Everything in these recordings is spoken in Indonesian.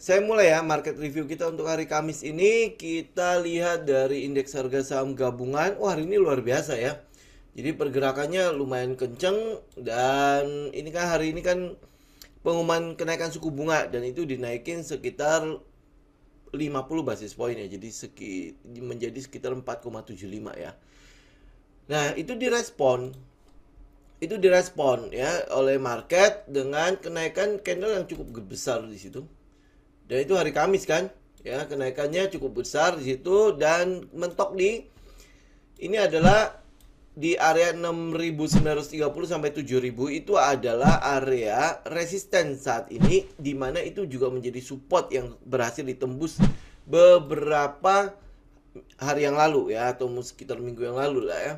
Saya mulai ya market review kita untuk hari Kamis ini. Kita lihat dari indeks harga saham gabungan. Wah, hari ini luar biasa ya. Jadi pergerakannya lumayan kenceng. Dan ini kan hari ini kan pengumuman kenaikan suku bunga. Dan itu dinaikin sekitar 50 basis poin ya. Jadi menjadi sekitar 4,75 ya. Nah, itu direspon ya oleh market dengan kenaikan candle yang cukup besar di situ. Dan itu hari Kamis kan, ya kenaikannya cukup besar di situ dan mentok di ini adalah di area 6.930 sampai 7.000 itu adalah area resisten saat ini, di mana itu juga menjadi support yang berhasil ditembus beberapa hari yang lalu ya, atau sekitar minggu yang lalu lah ya.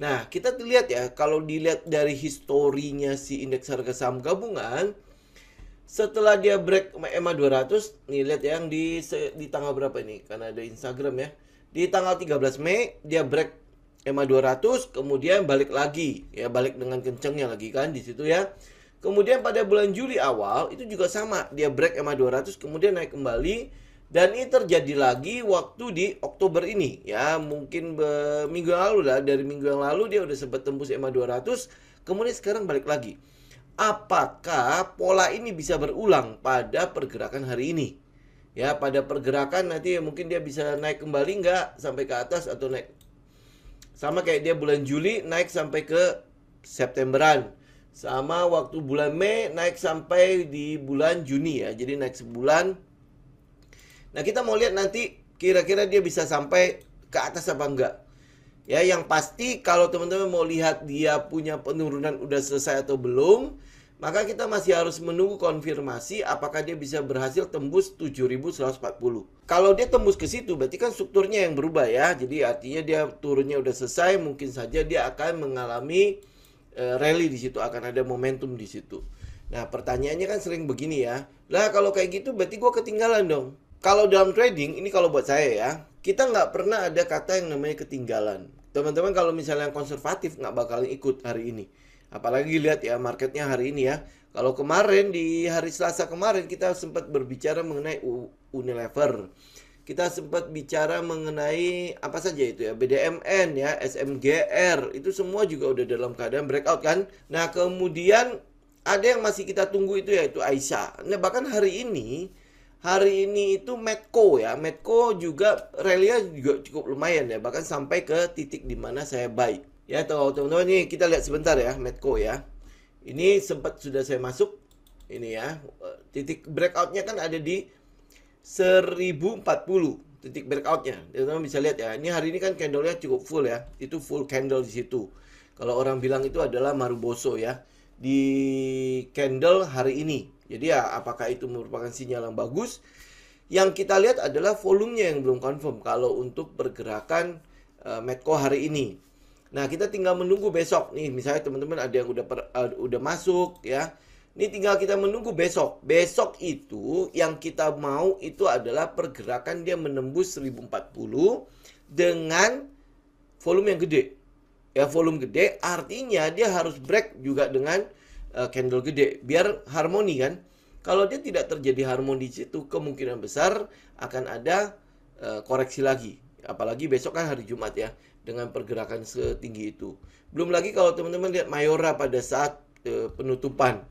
Nah, kita lihat ya, kalau dilihat dari historinya si indeks harga saham gabungan, setelah dia break EMA 200, nih lihat ya, yang di tanggal berapa ini? Karena ada Instagram ya. Di tanggal 13 Mei dia break EMA 200, kemudian balik lagi ya, balik dengan kencengnya lagi kan di situ ya. Kemudian pada bulan Juli awal itu juga sama, dia break EMA 200 kemudian naik kembali, dan ini terjadi lagi waktu di Oktober ini ya, mungkin minggu yang lalu lah, dari minggu yang lalu dia udah sempat tembus EMA 200, kemudian sekarang balik lagi. Apakah pola ini bisa berulang pada pergerakan hari ini? Ya, pada pergerakan nanti mungkin dia bisa naik kembali nggak sampai ke atas, atau naik sama kayak dia bulan Juli naik sampai ke Septemberan, sama waktu bulan Mei naik sampai di bulan Juni ya, jadi naik sebulan. Nah, kita mau lihat nanti kira-kira dia bisa sampai ke atas apa enggak. Ya, yang pasti kalau teman-teman mau lihat dia punya penurunan udah selesai atau belum, maka kita masih harus menunggu konfirmasi apakah dia bisa berhasil tembus 7.140. Kalau dia tembus ke situ, berarti kan strukturnya yang berubah ya. Jadi artinya dia turunnya udah selesai, mungkin saja dia akan mengalami rally di situ, akan ada momentum di situ. Nah, pertanyaannya kan sering begini ya. Lah, kalau kayak gitu berarti gue ketinggalan dong. Kalau dalam trading, ini kalau buat saya ya, kita nggak pernah ada kata yang namanya ketinggalan. Teman-teman kalau misalnya yang konservatif nggak bakalan ikut hari ini. Apalagi lihat ya marketnya hari ini ya. Kalau kemarin di hari Selasa kemarin kita sempat berbicara mengenai Unilever. Kita sempat bicara mengenai apa saja itu ya, BDMN ya, SMGR. Itu semua juga udah dalam keadaan breakout kan. Nah, kemudian ada yang masih kita tunggu itu yaitu Aisyah. Nah, bahkan hari ini itu Medco ya. Medco juga rally-nya juga cukup lumayan ya. Bahkan sampai ke titik di mana saya buy. Ya, teman-teman, ini kita lihat sebentar ya Medco ya. Ini sempat sudah saya masuk. Ini ya. Titik breakout-nya kan ada di 1040. Titik breakout-nya. Teman-teman bisa lihat ya. Ini hari ini kan candle-nya cukup full ya. Itu full candle di situ. Kalau orang bilang itu adalah Maruboso ya. Di candle hari ini. Jadi ya, apakah itu merupakan sinyal yang bagus? Yang kita lihat adalah volumenya yang belum confirm kalau untuk pergerakan Medco hari ini. Nah, kita tinggal menunggu besok nih. Misalnya teman-teman ada yang udah masuk ya. Ini tinggal kita menunggu besok. Besok itu yang kita mau itu adalah pergerakan dia menembus 1040 dengan volume yang gede. Ya, volume gede artinya dia harus break juga dengan candle gede biar harmoni kan. Kalau dia tidak terjadi harmoni di situ, kemungkinan besar akan ada koreksi lagi. Apalagi besok kan hari Jumat ya, dengan pergerakan setinggi itu. Belum lagi kalau teman-teman lihat Mayora pada saat penutupan.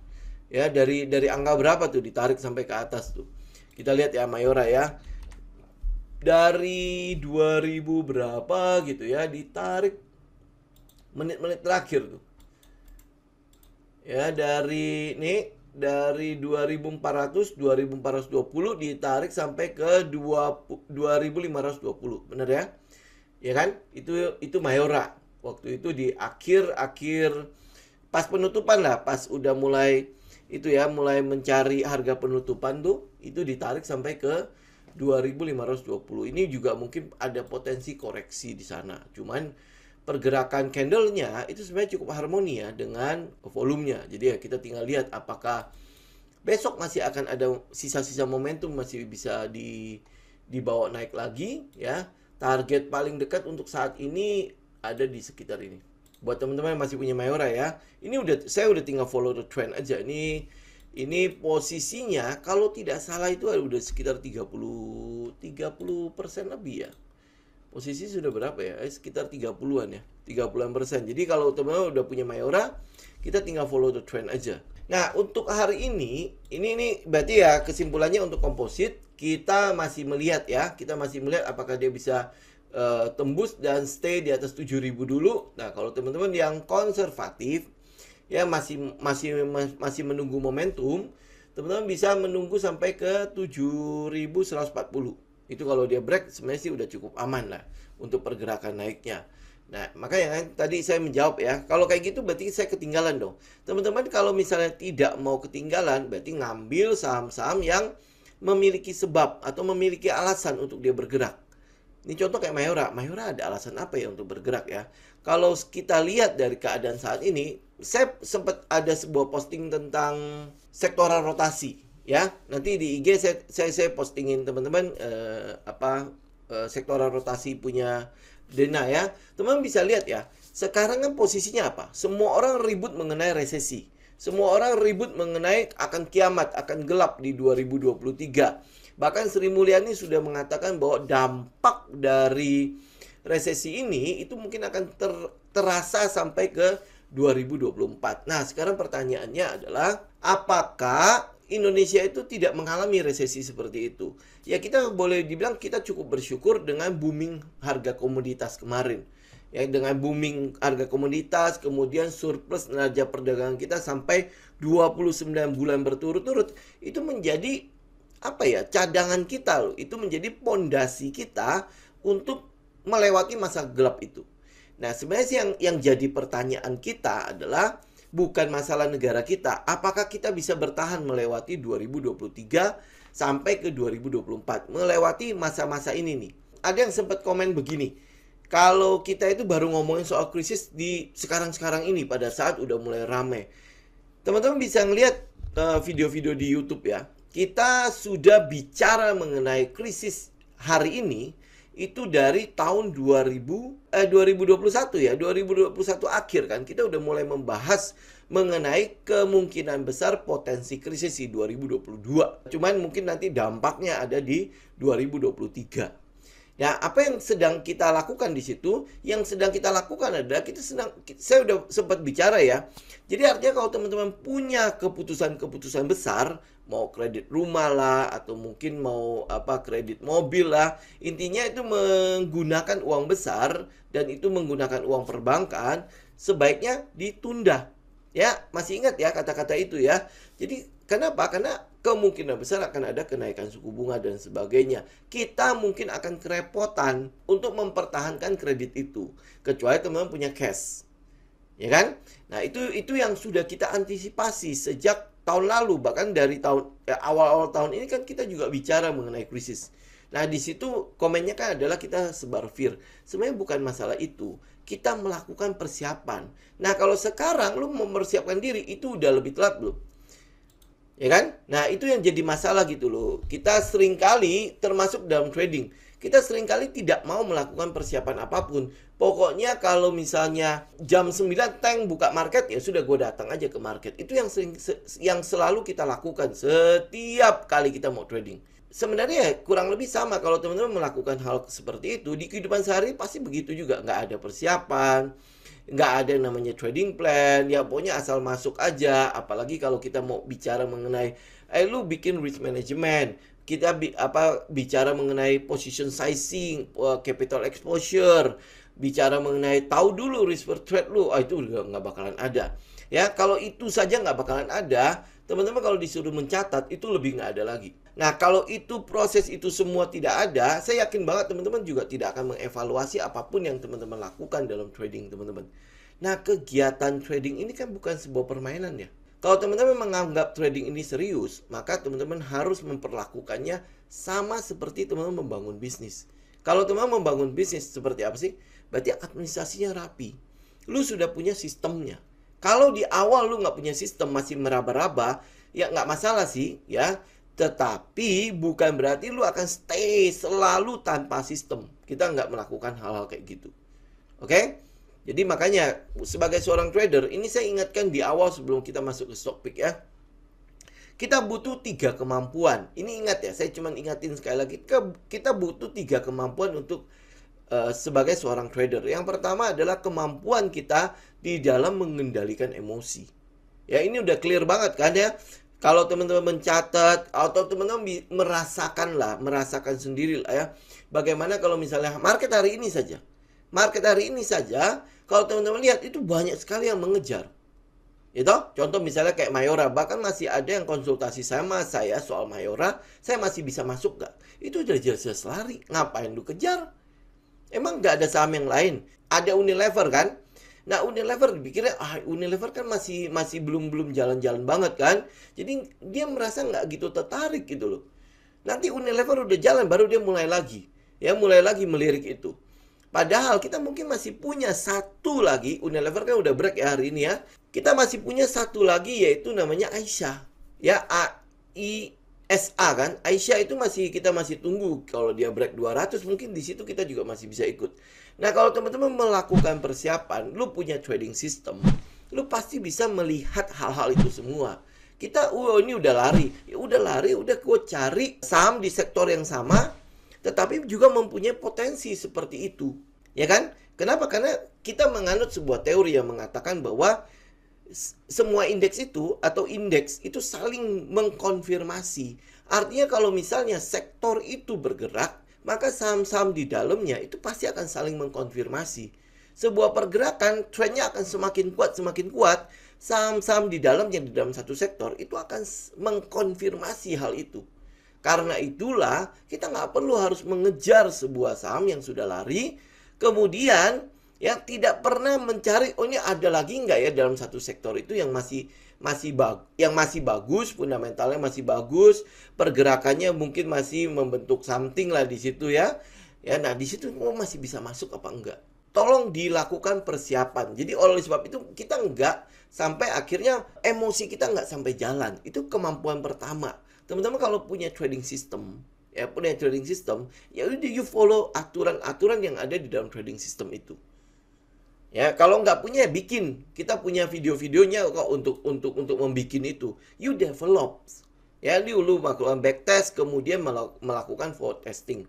Ya, dari angka berapa tuh ditarik sampai ke atas tuh. Kita lihat ya Mayora ya. Dari 2000 berapa gitu ya, ditarik menit-menit terakhir tuh. Ya, dari 2400 2420 ditarik sampai ke 2520. Benar ya? Ya kan? Itu Mayora. Waktu itu di akhir pas penutupan lah, pas udah mulai itu ya, mulai mencari harga penutupan tuh, itu ditarik sampai ke 2520. Ini juga mungkin ada potensi koreksi di sana. Cuman pergerakan candlenya itu sebenarnya cukup harmoni ya dengan volumenya. Jadi ya kita tinggal lihat apakah besok masih akan ada sisa-sisa momentum, masih bisa dibawa naik lagi ya. Target paling dekat untuk saat ini ada di sekitar ini. Buat teman-teman yang masih punya Mayora ya, ini saya udah tinggal follow the trend aja. Ini Ini posisinya kalau tidak salah itu udah sekitar 30% lebih ya. Posisi sudah berapa ya? Sekitar 30-an ya. 30-an%. Jadi kalau teman-teman udah punya Mayora, kita tinggal follow the trend aja. Nah, untuk hari ini berarti ya kesimpulannya untuk komposit, kita masih melihat ya, kita masih melihat apakah dia bisa tembus dan stay di atas 7.000 dulu. Nah, kalau teman-teman yang konservatif ya masih menunggu momentum, teman-teman bisa menunggu sampai ke 7.140. Itu kalau dia break sebenarnya sih udah cukup aman lah untuk pergerakan naiknya. Nah, makanya kan tadi saya menjawab ya, kalau kayak gitu berarti saya ketinggalan dong. Teman-teman kalau misalnya tidak mau ketinggalan, berarti ngambil saham-saham yang memiliki sebab atau memiliki alasan untuk dia bergerak. Ini contoh kayak Mayora. Mayora ada alasan apa ya untuk bergerak ya? Kalau kita lihat dari keadaan saat ini, saya sempat ada sebuah posting tentang sektoral rotasi ya. Nanti di IG saya postingin teman-teman sektoral rotasi punya Dena ya. Teman-teman bisa lihat ya. Sekarang kan posisinya apa? Semua orang ribut mengenai resesi. Semua orang ribut mengenai akan kiamat, akan gelap di 2023. Bahkan Sri Mulyani sudah mengatakan bahwa dampak dari resesi ini itu mungkin akan terasa sampai ke 2024. Nah, sekarang pertanyaannya adalah apakah Indonesia itu tidak mengalami resesi seperti itu? Ya, kita boleh dibilang kita cukup bersyukur dengan booming harga komoditas kemarin. Ya, dengan booming harga komoditas, kemudian surplus neraca perdagangan kita sampai 29 bulan berturut-turut, itu menjadi cadangan kita loh. Itu menjadi pondasi kita untuk melewati masa gelap itu. Nah, sebenarnya sih yang jadi pertanyaan kita adalah bukan masalah negara kita. Apakah kita bisa bertahan melewati 2023 sampai ke 2024? Melewati masa-masa ini nih. Ada yang sempat komen begini. Kalau kita itu baru ngomongin soal krisis di sekarang-sekarang ini pada saat udah mulai rame. Teman-teman bisa ngelihat video-video di YouTube ya. Kita sudah bicara mengenai krisis hari ini itu dari tahun 2021 ya, 2021 akhir kan kita udah mulai membahas mengenai kemungkinan besar potensi krisis di 2022. Cuman mungkin nanti dampaknya ada di 2023. Ya, apa yang sedang kita lakukan di situ? Yang sedang kita lakukan adalah saya udah sempat bicara ya. Jadi artinya kalau teman-teman punya keputusan-keputusan besar, mau kredit rumah lah atau mungkin mau kredit mobil lah, intinya itu menggunakan uang besar dan itu menggunakan uang perbankan, sebaiknya ditunda. Ya, masih ingat ya kata-kata itu ya. Jadi kenapa? Karena kemungkinan besar akan ada kenaikan suku bunga dan sebagainya. Kita mungkin akan kerepotan untuk mempertahankan kredit itu, kecuali teman-teman punya cash. Ya kan? Nah, itu yang sudah kita antisipasi sejak tahun lalu, bahkan dari awal-awal tahun ini kan kita juga bicara mengenai krisis. Nah, di situ komennya kan adalah kita sebar fear. Sebenarnya bukan masalah itu. Kita melakukan persiapan. Nah, kalau sekarang lu mempersiapkan diri, itu udah lebih telat belum? Ya kan? Nah, itu yang jadi masalah gitu loh. Kita seringkali, termasuk dalam trading, kita seringkali tidak mau melakukan persiapan apapun. Pokoknya kalau misalnya jam 9 tank buka market, ya sudah gue datang aja ke market. Itu yang selalu kita lakukan setiap kali kita mau trading. Sebenarnya kurang lebih sama kalau teman-teman melakukan hal seperti itu. Di kehidupan sehari pasti begitu juga. Nggak ada persiapan, nggak ada yang namanya trading plan, ya pokoknya asal masuk aja. Apalagi kalau kita mau bicara mengenai lu bikin risk management, kita bicara mengenai position sizing, capital exposure, bicara mengenai tahu dulu risk per trade lu, itu udah nggak bakalan ada. Ya, kalau itu saja nggak bakalan ada, teman-teman kalau disuruh mencatat itu lebih nggak ada lagi. Nah, kalau itu proses itu semua tidak ada, saya yakin banget teman-teman juga tidak akan mengevaluasi apapun yang teman-teman lakukan dalam trading, teman-teman. Nah, kegiatan trading ini kan bukan sebuah permainan ya. Kalau teman-teman menganggap trading ini serius, maka teman-teman harus memperlakukannya sama seperti teman-teman membangun bisnis. Kalau teman-teman membangun bisnis seperti apa sih? Berarti administrasinya rapi. Lu sudah punya sistemnya. Kalau di awal lu nggak punya sistem, masih meraba-raba, ya nggak masalah sih, ya. Tetapi bukan berarti lu akan stay selalu tanpa sistem. Kita nggak melakukan hal-hal kayak gitu. Oke? Jadi makanya sebagai seorang trader, ini saya ingatkan di awal sebelum kita masuk ke stock pick ya. Kita butuh 3 kemampuan. Ini ingat ya, saya cuma ingatin sekali lagi. Kita butuh 3 kemampuan untuk sebagai seorang trader. Yang pertama adalah kemampuan kita di dalam mengendalikan emosi. Ya, ini udah clear banget kan ya. Kalau teman-teman mencatat atau teman-teman merasakan sendiri lah ya. Bagaimana kalau misalnya market hari ini saja. Market hari ini saja, kalau teman-teman lihat itu banyak sekali yang mengejar. Itu contoh misalnya kayak Mayora, bahkan masih ada yang konsultasi sama saya soal Mayora, saya masih bisa masuk gak? Itu udah jelas-jelas lari, ngapain lu kejar? Emang nggak ada saham yang lain? Ada Unilever kan? Nah, Unilever dipikirnya, Unilever kan masih belum jalan-jalan banget kan? Jadi dia merasa nggak gitu tertarik gitu loh. Nanti Unilever udah jalan, baru dia mulai lagi. Ya, mulai lagi melirik itu. Padahal kita mungkin masih punya satu lagi, Unilever kan udah break ya hari ini ya. Kita masih punya satu lagi yaitu namanya Aisyah. Ya, AISA kan. Aisyah itu kita masih tunggu. Kalau dia break 200 mungkin di situ kita juga masih bisa ikut. Nah, kalau teman-teman melakukan persiapan, lu punya trading system, lu pasti bisa melihat hal-hal itu semua. Kita ini udah lari. Ya udah lari, udah gue cari saham di sektor yang sama tetapi juga mempunyai potensi seperti itu. Ya kan? Kenapa? Karena kita menganut sebuah teori yang mengatakan bahwa semua indeks itu atau indeks itu saling mengkonfirmasi. Artinya kalau misalnya sektor itu bergerak, maka saham-saham di dalamnya itu pasti akan saling mengkonfirmasi. Sebuah pergerakan trennya akan semakin kuat, saham-saham di dalamnya di dalam satu sektor itu akan mengkonfirmasi hal itu. Karena itulah kita nggak perlu harus mengejar sebuah saham yang sudah lari, kemudian yang tidak pernah mencari, oh ini ada lagi nggak ya dalam satu sektor itu yang masih bagus, fundamentalnya masih bagus, pergerakannya mungkin masih membentuk something lah di situ ya. Ya, nah di situ masih bisa masuk apa enggak? Tolong dilakukan persiapan. Jadi oleh sebab itu kita enggak sampai akhirnya emosi kita nggak sampai jalan. Itu kemampuan pertama. Teman-teman kalau punya trading system, ya udah you follow aturan-aturan yang ada di dalam trading system itu. Ya, kalau nggak punya bikin. Kita punya video-videonya kok untuk membuat itu. You develop. Ya, lu melakukan backtest kemudian melakukan forward testing.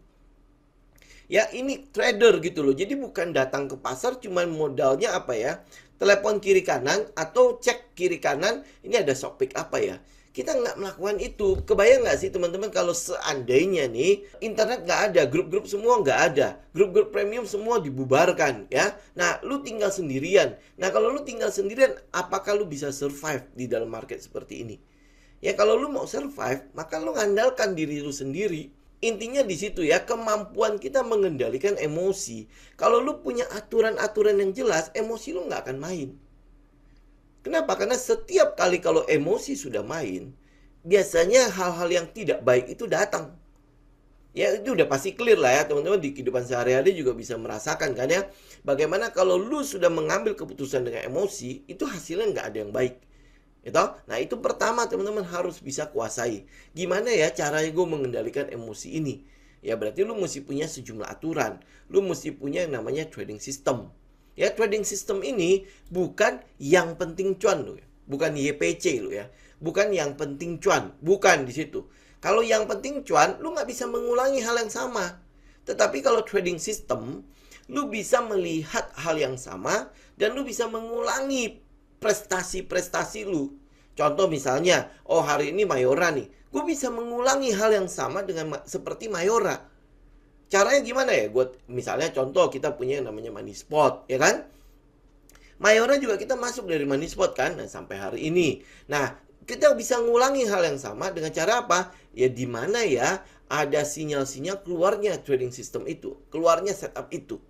Ya, ini trader gitu loh. Jadi bukan datang ke pasar cuman modalnya apa ya? Telepon kiri kanan atau cek kiri kanan, ini ada stock pick apa ya? Kita nggak melakukan itu. Kebayang nggak sih teman-teman kalau seandainya nih internet nggak ada, grup-grup semua nggak ada, grup-grup premium semua dibubarkan ya. Nah, lu tinggal sendirian. Nah, kalau lu tinggal sendirian, apakah lu bisa survive di dalam market seperti ini? Ya, kalau lu mau survive, maka lu ngandalkan diri lu sendiri. Intinya di situ ya, kemampuan kita mengendalikan emosi. Kalau lu punya aturan-aturan yang jelas, emosi lu nggak akan main. Kenapa? Karena setiap kali kalau emosi sudah main, biasanya hal-hal yang tidak baik itu datang. Ya, itu udah pasti clear lah ya, teman-teman di kehidupan sehari-hari juga bisa merasakan kan ya. Bagaimana kalau lu sudah mengambil keputusan dengan emosi, itu hasilnya nggak ada yang baik. Gitu? Nah, itu pertama teman-teman harus bisa kuasai. Gimana ya caranya gue mengendalikan emosi ini? Ya, berarti lu mesti punya sejumlah aturan. Lu mesti punya yang namanya trading system. Ya, trading system ini bukan yang penting cuan lo ya. Bukan YPC lo ya. Bukan yang penting cuan. Bukan di situ. Kalau yang penting cuan, lu nggak bisa mengulangi hal yang sama. Tetapi kalau trading system, lu bisa melihat hal yang sama dan lu bisa mengulangi prestasi-prestasi lu. Contoh misalnya, oh hari ini Mayora nih. Gue bisa mengulangi hal yang sama dengan seperti Mayora. Caranya gimana ya? Misalnya contoh kita punya yang namanya money spot, ya kan? Mayora juga kita masuk dari money spot kan, nah, sampai hari ini. Nah, kita bisa ngulangi hal yang sama dengan cara apa? Ya di mana ya ada sinyal-sinyal keluarnya trading system itu, keluarnya setup itu.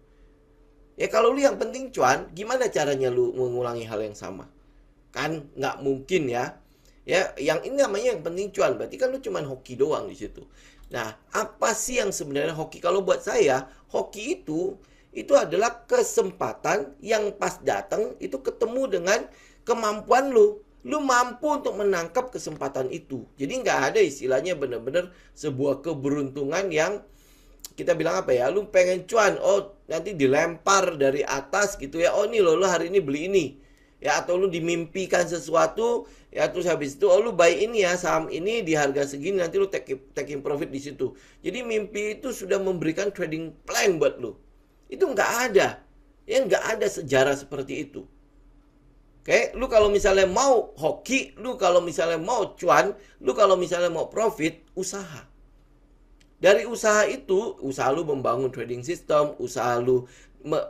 Ya kalau lu yang penting cuan, gimana caranya lu mengulangi hal yang sama? Kan nggak mungkin ya. Ya, yang ini namanya yang penting cuan, berarti kan lu cuman hoki doang di situ. Nah, apa sih yang sebenarnya hoki? Kalau buat saya, hoki itu adalah kesempatan yang pas datang itu ketemu dengan kemampuan lu. Lu mampu untuk menangkap kesempatan itu. Jadi nggak ada istilahnya benar-benar sebuah keberuntungan yang kita bilang apa ya? Lu pengen cuan, oh nanti dilempar dari atas gitu ya. Oh nih lo hari ini beli ini. ya, atau lu dimimpikan sesuatu, ya, terus habis itu lu buy ini ya, saham ini di harga segini, nanti lu taking profit di situ. Jadi mimpi itu sudah memberikan trading plan buat lu. Itu nggak ada. Ya, nggak ada sejarah seperti itu. Oke, lu kalau misalnya mau hoki, lu kalau misalnya mau cuan, lu kalau misalnya mau profit, usaha. Dari usaha itu, usaha lu membangun trading system, usaha lu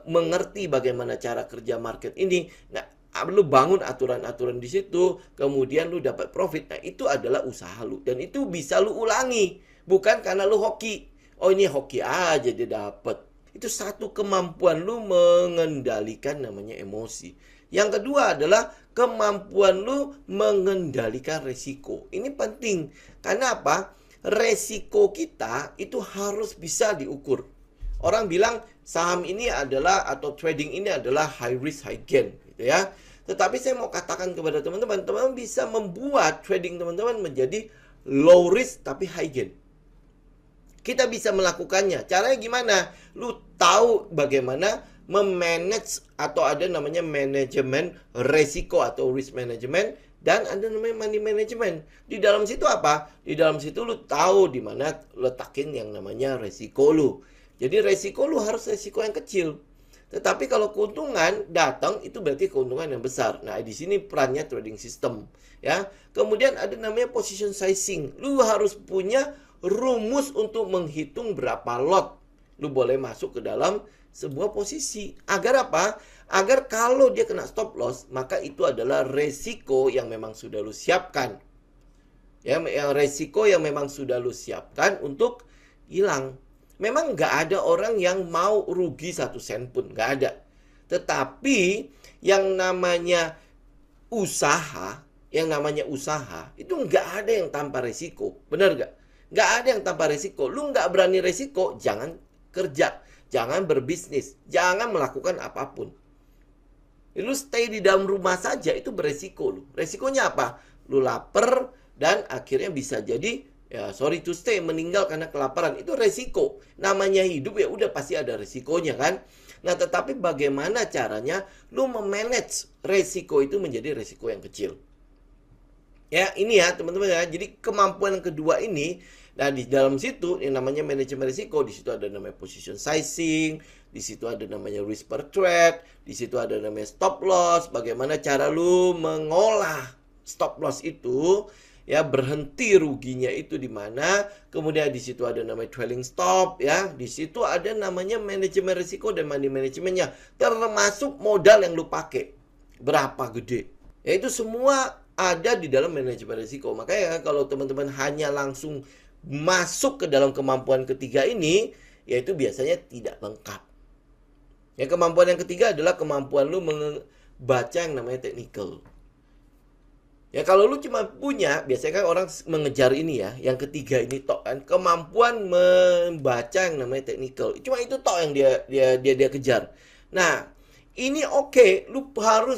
mengerti bagaimana cara kerja market ini. Nah, lu bangun aturan-aturan di situ, kemudian lu dapat profit. Nah, itu adalah usaha lu, dan itu bisa lu ulangi, bukan karena lu hoki. Oh, ini hoki aja dia dapat. Itu satu kemampuan lu mengendalikan namanya emosi. Yang kedua adalah kemampuan lu mengendalikan resiko. Ini penting. Karena apa? Resiko kita itu harus bisa diukur. Orang bilang saham ini adalah, atau trading ini adalah high risk high gain, gitu ya. Tetapi saya mau katakan kepada teman-teman, teman-teman bisa membuat trading teman-teman menjadi low risk tapi high gain. Kita bisa melakukannya. Caranya gimana? Lu tahu bagaimana memanage, atau ada namanya manajemen resiko atau risk management, dan ada namanya money management. Di dalam situ apa? Di dalam situ lu tahu di mana letakin yang namanya resiko lu. Jadi resiko lu harus resiko yang kecil. Tetapi kalau keuntungan datang, itu berarti keuntungan yang besar. Nah, di sini perannya trading system, ya. Kemudian ada namanya position sizing. Lu harus punya rumus untuk menghitung berapa lot lu boleh masuk ke dalam sebuah posisi. Agar apa? Agar kalau dia kena stop loss, maka itu adalah resiko yang memang sudah lu siapkan. Ya, yang resiko yang memang sudah lu siapkan untuk hilang. Memang nggak ada orang yang mau rugi 1 sen pun, nggak ada. Tetapi yang namanya usaha, itu nggak ada yang tanpa resiko. Benar nggak? Nggak ada yang tanpa resiko. Lu nggak berani resiko, jangan kerja, jangan berbisnis, jangan melakukan apapun. Lu stay di dalam rumah saja itu beresiko lu. Resikonya apa? Lu lapar dan akhirnya bisa jadi, ya sorry to say, meninggal karena kelaparan. Itu resiko. Namanya hidup, ya udah pasti ada resikonya kan. Nah, tetapi bagaimana caranya lu memanage resiko itu menjadi resiko yang kecil. Ya, ini ya teman-teman ya. Jadi kemampuan yang kedua ini, nah di dalam situ yang namanya manajemen risiko, di situ ada namanya position sizing, di situ ada namanya risk per trade, di situ ada namanya stop loss, bagaimana cara lu mengolah stop loss itu, ya, berhenti ruginya itu di mana, kemudian di situ ada namanya trailing stop, ya, di situ ada namanya manajemen risiko dan money manajemennya, termasuk modal yang lu pakai, berapa gede, ya itu semua ada di dalam manajemen risiko. Makanya kalau teman-teman hanya langsung masuk ke dalam kemampuan ketiga ini, yaitu biasanya tidak lengkap. Ya, kemampuan yang ketiga adalah kemampuan lu membaca yang namanya technical. Ya, kalau lu cuma punya, biasanya kan orang mengejar ini ya, yang ketiga ini tok kan, kemampuan membaca yang namanya technical. Cuma itu tok yang dia kejar. Nah, ini oke, lu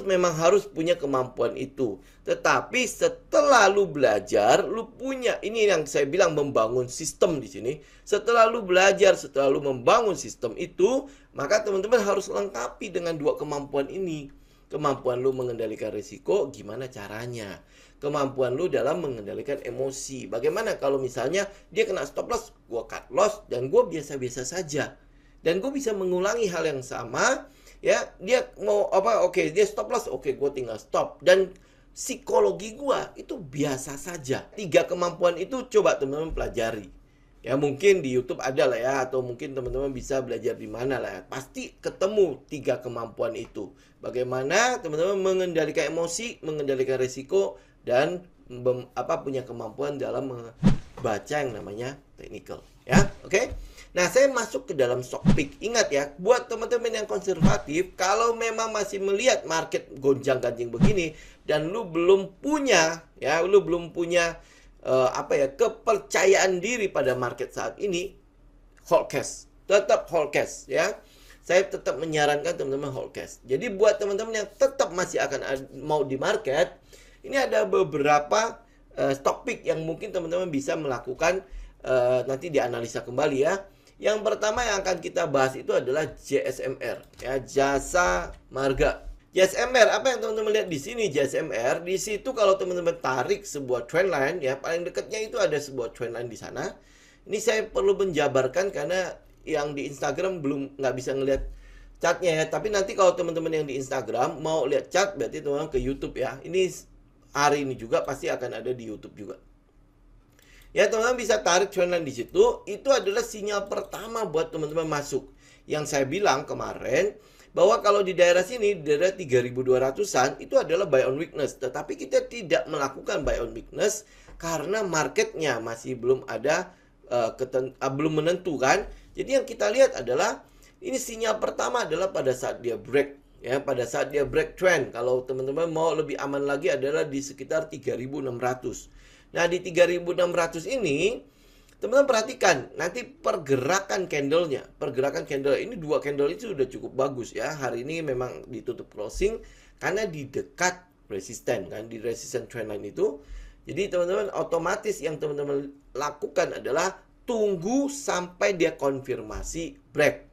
memang harus punya kemampuan itu. Tetapi setelah lu belajar, lu punya, ini yang saya bilang membangun sistem di sini. Setelah lu belajar, setelah lu membangun sistem itu, maka teman-teman harus lengkapi dengan 2 kemampuan ini. Kemampuan lu mengendalikan risiko, gimana caranya? Kemampuan lu dalam mengendalikan emosi. Bagaimana kalau misalnya dia kena stop loss, gua cut loss, dan gua biasa-biasa saja. Dan gua bisa mengulangi hal yang sama. Ya, dia mau apa? Oke, dia stop loss. Oke, gue tinggal stop. Dan psikologi gue itu biasa saja. 3 kemampuan itu coba teman-teman pelajari. Ya, mungkin di YouTube ada lah ya, atau mungkin teman-teman bisa belajar di mana lah ya. Pasti ketemu 3 kemampuan itu. Bagaimana teman-teman mengendalikan emosi, mengendalikan risiko, dan punya kemampuan dalam membaca yang namanya technical. Ya, oke? Nah, saya masuk ke dalam stock pick. Ingat ya, buat teman-teman yang konservatif, kalau memang masih melihat market gonjang-ganjing begini dan lu belum punya kepercayaan diri pada market saat ini, hold cash. Tetap hold cash ya. Saya tetap menyarankan teman-teman hold cash. Jadi buat teman-teman yang tetap masih akan mau di market, ini ada beberapa stock pick yang mungkin teman-teman bisa melakukan, nanti dianalisa kembali ya. Yang pertama yang akan kita bahas itu adalah JSMR, ya, Jasa Marga. JSMR, apa yang teman-teman lihat di sini JSMR? Di situ kalau teman-teman tarik sebuah trendline ya, paling dekatnya itu ada sebuah trendline di sana. Ini saya perlu menjabarkan karena yang di Instagram belum nggak bisa ngelihat chartnya ya. Tapi nanti kalau teman-teman yang di Instagram mau lihat chart, berarti teman-teman ke YouTube ya. Ini hari ini juga pasti akan ada di YouTube juga. Ya, teman-teman bisa tarik trendline di situ. Itu adalah sinyal pertama buat teman-teman masuk. Yang saya bilang kemarin bahwa kalau di daerah sini, di daerah 3200-an itu adalah buy on weakness. Tetapi kita tidak melakukan buy on weakness karena marketnya masih belum ada belum menentu kan. Jadi yang kita lihat adalah ini sinyal pertama adalah pada saat dia break ya, pada saat dia break trend. Kalau teman-teman mau lebih aman lagi adalah di sekitar 3600. Nah, di 3600 ini teman-teman perhatikan nanti pergerakan candlenya. Pergerakan candle ini, dua candle itu sudah cukup bagus ya. Hari ini memang ditutup closing karena di dekat resisten kan, di resisten trendline itu. Jadi teman-teman otomatis yang teman-teman lakukan adalah tunggu sampai dia konfirmasi break.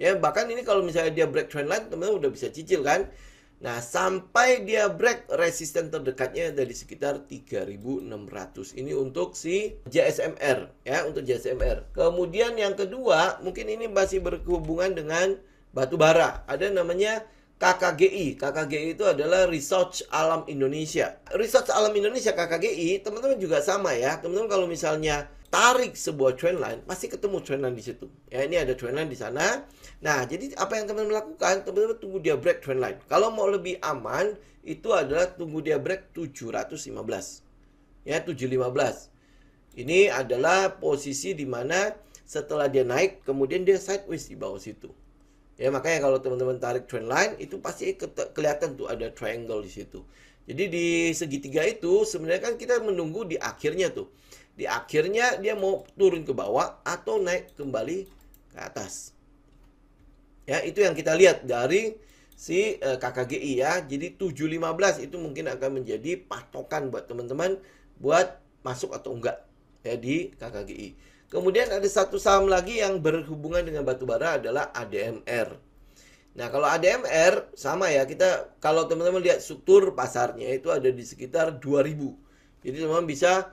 Ya, bahkan ini kalau misalnya dia break trendline, teman-teman udah bisa cicil kan. Nah, sampai dia break resisten terdekatnya dari sekitar 3600. Ini untuk si JSMR ya, untuk JSMR. Kemudian yang kedua, mungkin ini masih berhubungan dengan batu bara. Ada namanya KKGI. KKGI itu adalah Research Alam Indonesia. Research Alam Indonesia KKGI, teman-teman juga sama ya. Teman-teman kalau misalnya tarik sebuah trendline, pasti ketemu trendline di situ. Ya, ini ada trendline di sana. Nah, jadi apa yang teman-teman lakukan? Teman-teman tunggu dia break trendline. Kalau mau lebih aman, itu adalah tunggu dia break 715. Ya, 715. Ini adalah posisi di mana setelah dia naik, kemudian dia sideways di bawah situ. Ya, makanya kalau teman-teman tarik trendline, itu pasti kelihatan tuh ada triangle di situ. Jadi di segitiga itu sebenarnya kan kita menunggu di akhirnya tuh. Di akhirnya dia mau turun ke bawah atau naik kembali ke atas. Ya, itu yang kita lihat dari si KKGI ya. Jadi 715 itu mungkin akan menjadi patokan buat teman-teman buat masuk atau enggak ya di KKGI. Kemudian ada satu saham lagi yang berhubungan dengan batubara adalah ADMR. Nah, kalau ADMR sama ya, kita kalau teman-teman lihat struktur pasarnya itu ada di sekitar 2000. Jadi teman-teman bisa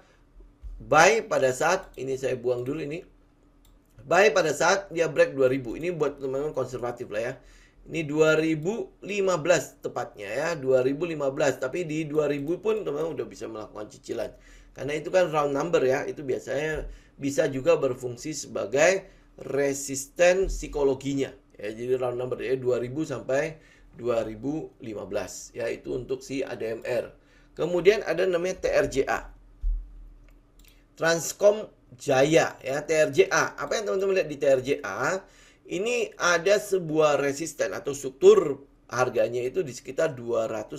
buy pada saat ini, saya buang dulu ini. Buy pada saat dia break 2000. Ini buat teman-teman konservatif lah ya. Ini 2015 tepatnya ya, 2015. Tapi di 2000 pun teman-teman udah bisa melakukan cicilan. Karena itu kan round number ya, itu biasanya bisa juga berfungsi sebagai resisten psikologinya. Ya, jadi round number ya 2000 sampai 2015 ya, itu untuk si ADMR. Kemudian ada namanya TRJA. Transcom Jaya ya, TRJA. Apa yang teman-teman lihat di TRJA? Ini ada sebuah resisten atau struktur harganya itu di sekitar 290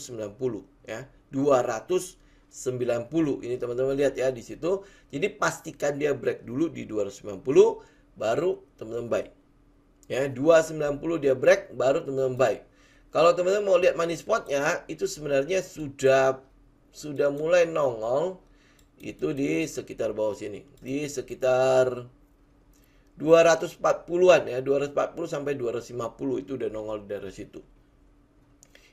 ya. 290. Ini teman-teman lihat ya di situ. Jadi pastikan dia break dulu di 290 baru teman-teman buy. Ya, 290 dia break baru teman-teman buy. Kalau teman-teman mau lihat money spotnya, itu sebenarnya sudah mulai nongol itu di sekitar bawah sini, di sekitar 240-an ya, 240 sampai 250 itu udah nongol dari situ.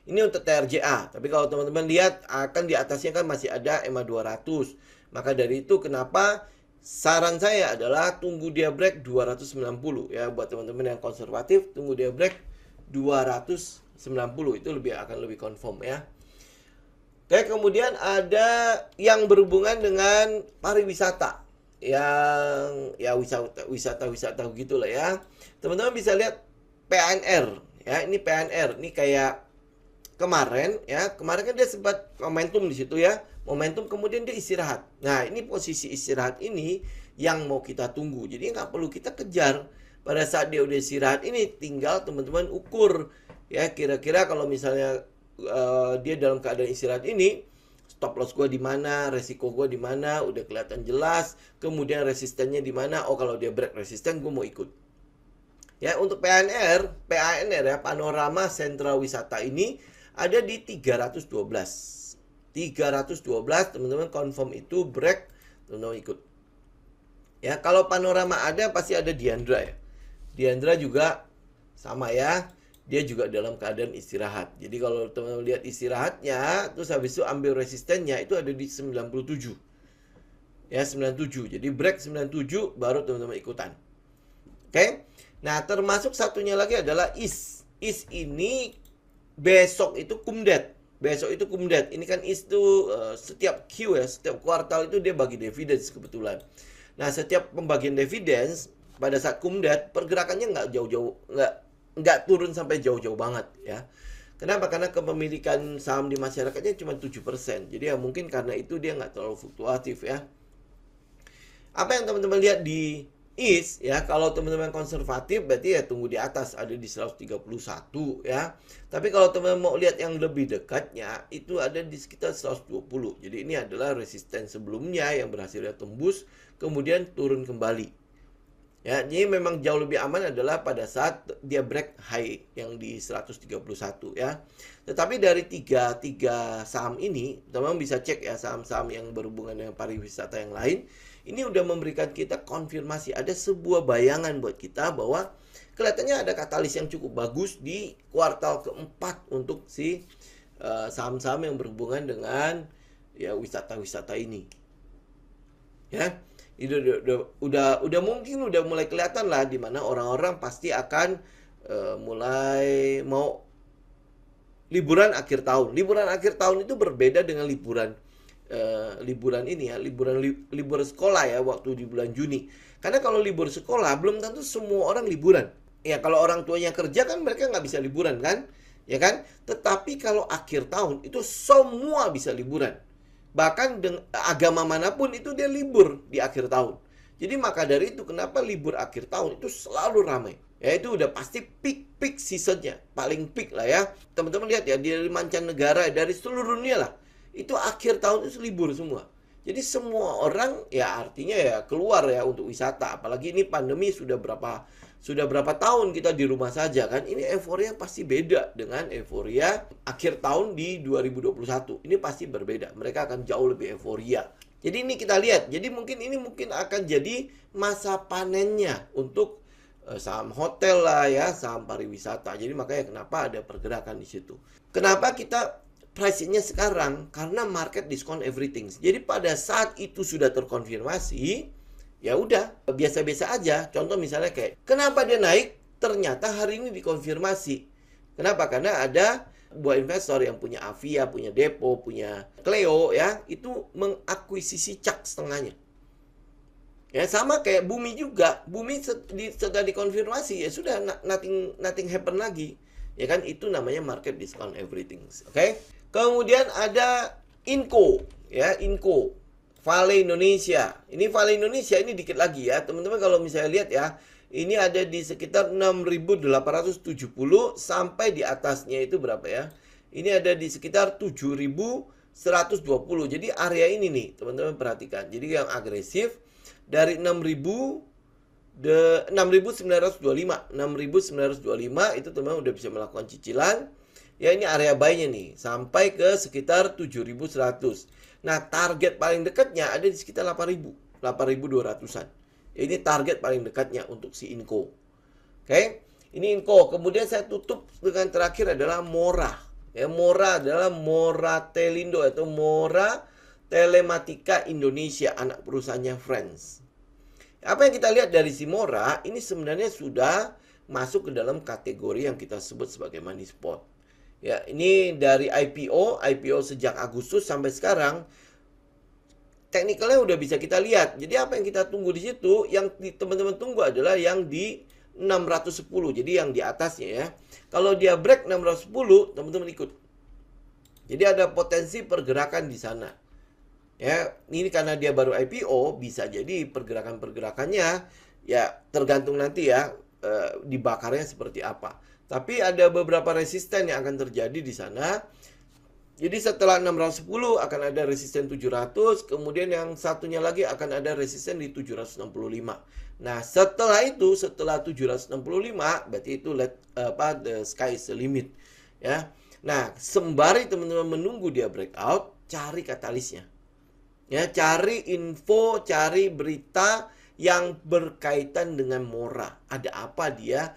Ini untuk TRJA, tapi kalau teman-teman lihat akan di atasnya kan masih ada EMA 200. Maka dari itu kenapa saran saya adalah tunggu dia break 290 ya, buat teman-teman yang konservatif tunggu dia break 290 itu akan lebih confirm ya. Oke, kemudian ada yang berhubungan dengan pariwisata. Yang ya wisata gitulah ya. Teman-teman bisa lihat PNR ya, ini PNR. Ini kayak kemarin ya, kemarin kan dia sempat momentum di situ ya. Momentum kemudian dia istirahat. Nah, ini posisi istirahat ini yang mau kita tunggu. Jadi nggak perlu kita kejar. Pada saat dia udah istirahat ini tinggal teman-teman ukur ya, kira-kira kalau misalnya dia dalam keadaan istirahat ini, stop loss gue di mana, resiko gue di mana, udah kelihatan jelas. Kemudian resistennya di mana. Oh, kalau dia break resisten, gue mau ikut. Ya, untuk PANR ya, Panorama Sentra Wisata ini ada di 312. 312 teman-teman confirm itu break, teman-teman ikut. Ya, kalau Panorama ada pasti ada Diandra ya. Diandra juga sama ya. dia juga dalam keadaan istirahat. Jadi kalau teman-teman lihat istirahatnya, terus habis itu ambil resistennya, itu ada di 97. Ya, 97. Jadi break 97 baru teman-teman ikutan. Oke. Nah, termasuk satunya lagi adalah IS. IS ini besok itu kumdet. Besok itu kumdet. Ini kan IS itu setiap Q ya, setiap kuartal itu dia bagi dividends kebetulan. Nah, setiap pembagian dividends pada saat kumdet, pergerakannya nggak jauh-jauh, nggak turun sampai jauh-jauh banget ya. Kenapa? Karena kepemilikan saham di masyarakatnya cuma 7%. Jadi ya mungkin karena itu dia nggak terlalu fluktuatif ya. Apa yang teman-teman lihat di IS ya, kalau teman-teman konservatif berarti ya tunggu di atas, ada di 131 ya. Tapi kalau teman-teman mau lihat yang lebih dekatnya, itu ada di sekitar 120. Jadi ini adalah resisten sebelumnya yang berhasil tembus, kemudian turun kembali. Ya, ini memang jauh lebih aman adalah pada saat dia break high yang di 131 ya. Tetapi dari tiga saham ini, teman-teman bisa cek ya saham-saham yang berhubungan dengan pariwisata yang lain. Ini udah memberikan kita konfirmasi, ada sebuah bayangan buat kita bahwa kelihatannya ada katalis yang cukup bagus di kuartal keempat untuk si saham-saham yang berhubungan dengan ya wisata-wisata ini. Ya. Itu udah mungkin udah mulai kelihatan lah di mana orang-orang pasti akan mulai mau liburan akhir tahun. Liburan akhir tahun itu berbeda dengan liburan ini ya, liburan sekolah ya waktu di bulan Juni. Karena kalau libur sekolah belum tentu semua orang liburan. Ya kalau orang tuanya kerja kan mereka nggak bisa liburan kan, ya kan? Tetapi kalau akhir tahun itu semua bisa liburan. Bahkan agama manapun itu dia libur di akhir tahun. Jadi maka dari itu kenapa libur akhir tahun itu selalu ramai. Ya itu udah pasti peak seasonnya. Paling peak lah ya. Teman-teman lihat ya, dari mancanegara, dari seluruh dunia lah. Itu akhir tahun itu libur semua. Jadi semua orang ya artinya ya keluar ya untuk wisata. Apalagi ini pandemi sudah berapa tahun kita di rumah saja kan. Ini euforia pasti beda dengan euforia akhir tahun di 2021. Ini pasti berbeda. Mereka akan jauh lebih euforia. Jadi ini kita lihat. Jadi ini mungkin akan jadi masa panennya untuk saham hotel lah ya, saham pariwisata. Jadi makanya kenapa ada pergerakan di situ. Kenapa kita pricing-nya sekarang? Karena market discount everything. Jadi pada saat itu sudah terkonfirmasi, ya udah biasa-biasa aja. Contoh misalnya kayak kenapa dia naik? Ternyata hari ini dikonfirmasi. Kenapa? Karena ada buat investor yang punya Avia, punya Depo, punya Cleo ya, itu mengakuisisi CAC setengahnya. Ya sama kayak Bumi juga. Bumi setelah dikonfirmasi ya sudah nothing happen lagi. Ya kan itu namanya market discount everything. Oke? Kemudian ada Inco ya, Inco. Vale Indonesia. Ini Vale Indonesia ini dikit lagi ya. Teman-teman kalau misalnya lihat ya, ini ada di sekitar 6.870 sampai di atasnya itu berapa ya? Ini ada di sekitar 7.120. Jadi area ini nih, teman-teman perhatikan. Jadi yang agresif dari 6.925 itu teman-teman udah bisa melakukan cicilan. Ya ini area buy-nya nih sampai ke sekitar 7.100. Nah, target paling dekatnya ada di sekitar 8.200-an. Ini target paling dekatnya untuk si Inco. Oke? Ini Inco. Kemudian saya tutup dengan terakhir adalah Mora. Ya, Mora adalah Moratelindo atau Mora Telematika Indonesia, anak perusahaannya Friends. Apa yang kita lihat dari si Mora, ini sebenarnya sudah masuk ke dalam kategori yang kita sebut sebagai money spot. Ya, ini dari IPO sejak Agustus sampai sekarang, teknikalnya udah bisa kita lihat. Jadi apa yang kita tunggu di situ, yang teman-teman tunggu adalah yang di 610. Jadi yang di atasnya ya. Kalau dia break 610, teman-teman ikut. Jadi ada potensi pergerakan di sana. Ya, ini karena dia baru IPO, bisa jadi pergerakan-pergerakannya ya tergantung nanti ya dibakarnya seperti apa. Tapi ada beberapa resisten yang akan terjadi di sana. Jadi setelah 610 akan ada resisten 700, kemudian yang satunya lagi akan ada resisten di 765. Nah, setelah 765 berarti itu the sky is the limit ya. Nah, sembari teman-teman menunggu dia breakout, cari katalisnya. Ya, cari info, cari berita yang berkaitan dengan Mora. Ada apa dia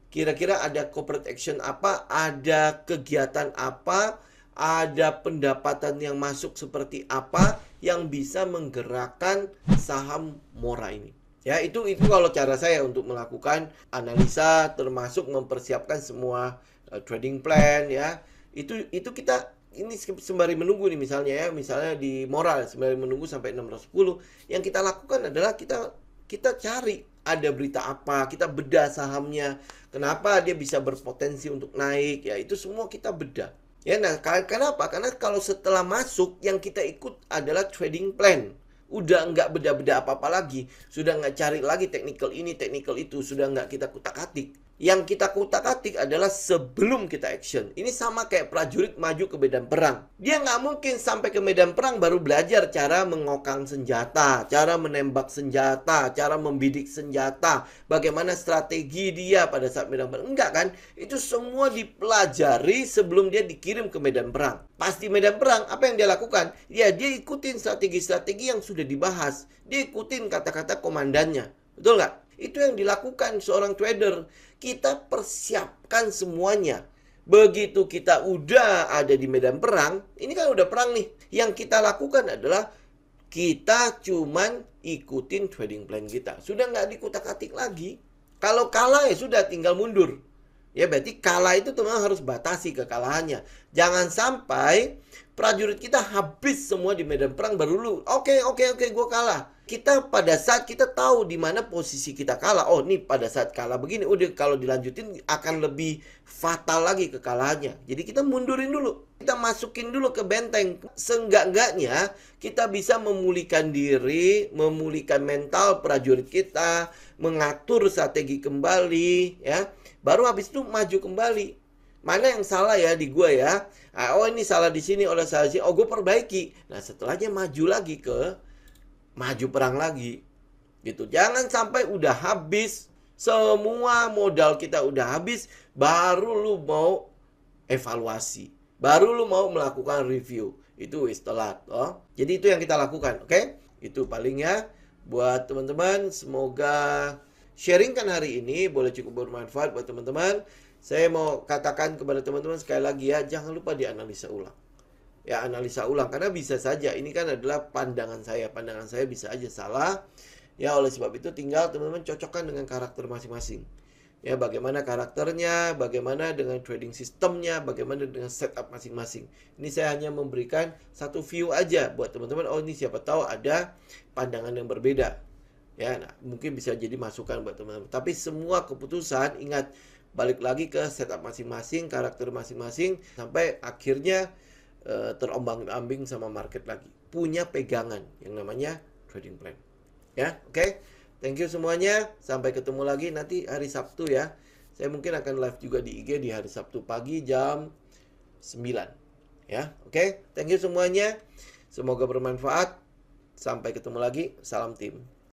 kira-kira ada corporate action apa, ada kegiatan apa, ada pendapatan yang masuk seperti apa yang bisa menggerakkan saham Mora ini. Ya, itu kalau cara saya untuk melakukan analisa termasuk mempersiapkan semua trading plan ya. Itu kita ini sembari menunggu nih misalnya di Mora sembari menunggu sampai 610, yang kita lakukan adalah kita cari ada berita apa, kita bedah sahamnya, kenapa dia bisa berpotensi untuk naik, ya itu semua kita bedah. Ya, nah kenapa? Karena kalau setelah masuk yang kita ikut adalah trading plan. Udah nggak beda-beda apa-apa lagi, sudah nggak cari lagi technical ini, technical itu, sudah nggak kita kutak-atik. Yang kita kutak-atik adalah sebelum kita action. Ini sama kayak prajurit maju ke medan perang. Dia nggak mungkin sampai ke medan perang baru belajar cara mengokang senjata, cara menembak senjata, cara membidik senjata, bagaimana strategi dia pada saat medan perang. Enggak kan? Itu semua dipelajari sebelum dia dikirim ke medan perang. Pas di medan perang, apa yang dia lakukan? Ya, dia ikutin strategi-strategi yang sudah dibahas. Dia ikutin kata-kata komandannya. Betul nggak? Itu yang dilakukan seorang trader. Kita persiapkan semuanya. Begitu kita udah ada di medan perang, ini kan udah perang nih. Yang kita lakukan adalah kita cuman ikutin trading plan kita. Sudah nggak dikutak-atik lagi. Kalau kalah ya sudah tinggal mundur. Ya berarti kalah itu teman harus batasi kekalahannya. Jangan sampai prajurit kita habis semua di medan perang baru lu. Oke, gue kalah. Kita pada saat kita tahu di mana posisi kita kalah. Oh, nih pada saat kalah begini, udah kalau dilanjutin akan lebih fatal lagi kekalahannya. Jadi kita mundurin dulu. Kita masukin dulu ke benteng. Seenggak-enggaknya kita bisa memulihkan diri, memulihkan mental prajurit kita, mengatur strategi kembali, ya. Baru habis itu maju kembali. Mana yang salah ya di gue ya? Oh ini salah di sini, oleh salah di sini. Oh gue perbaiki. Nah setelahnya maju perang lagi. Gitu. Jangan sampai udah habis, semua modal kita udah habis, baru lu mau evaluasi. Baru lu mau melakukan review. Itu telat. Oh. Jadi itu yang kita lakukan. Oke? Itu paling ya. Buat teman-teman, semoga sharingkan hari ini boleh cukup bermanfaat buat teman-teman. Saya mau katakan kepada teman-teman sekali lagi ya, jangan lupa dianalisa ulang. Ya, analisa ulang. Karena bisa saja, ini kan adalah pandangan saya. Pandangan saya bisa aja salah. Ya, oleh sebab itu tinggal teman-teman cocokkan dengan karakter masing-masing. Ya, bagaimana karakternya, bagaimana dengan trading sistemnya, bagaimana dengan setup masing-masing. Ini saya hanya memberikan satu view aja buat teman-teman. Oh, ini siapa tahu ada pandangan yang berbeda. Ya, nah, mungkin bisa jadi masukan buat teman-teman. Tapi semua keputusan, ingat, balik lagi ke setup masing-masing, karakter masing-masing, sampai akhirnya terombang-ambing sama market lagi. Punya pegangan yang namanya trading plan. Ya, oke. Thank you semuanya. Sampai ketemu lagi nanti hari Sabtu ya. Saya mungkin akan live juga di IG di hari Sabtu pagi jam 9. Ya, oke. Thank you semuanya. Semoga bermanfaat. Sampai ketemu lagi. Salam tim.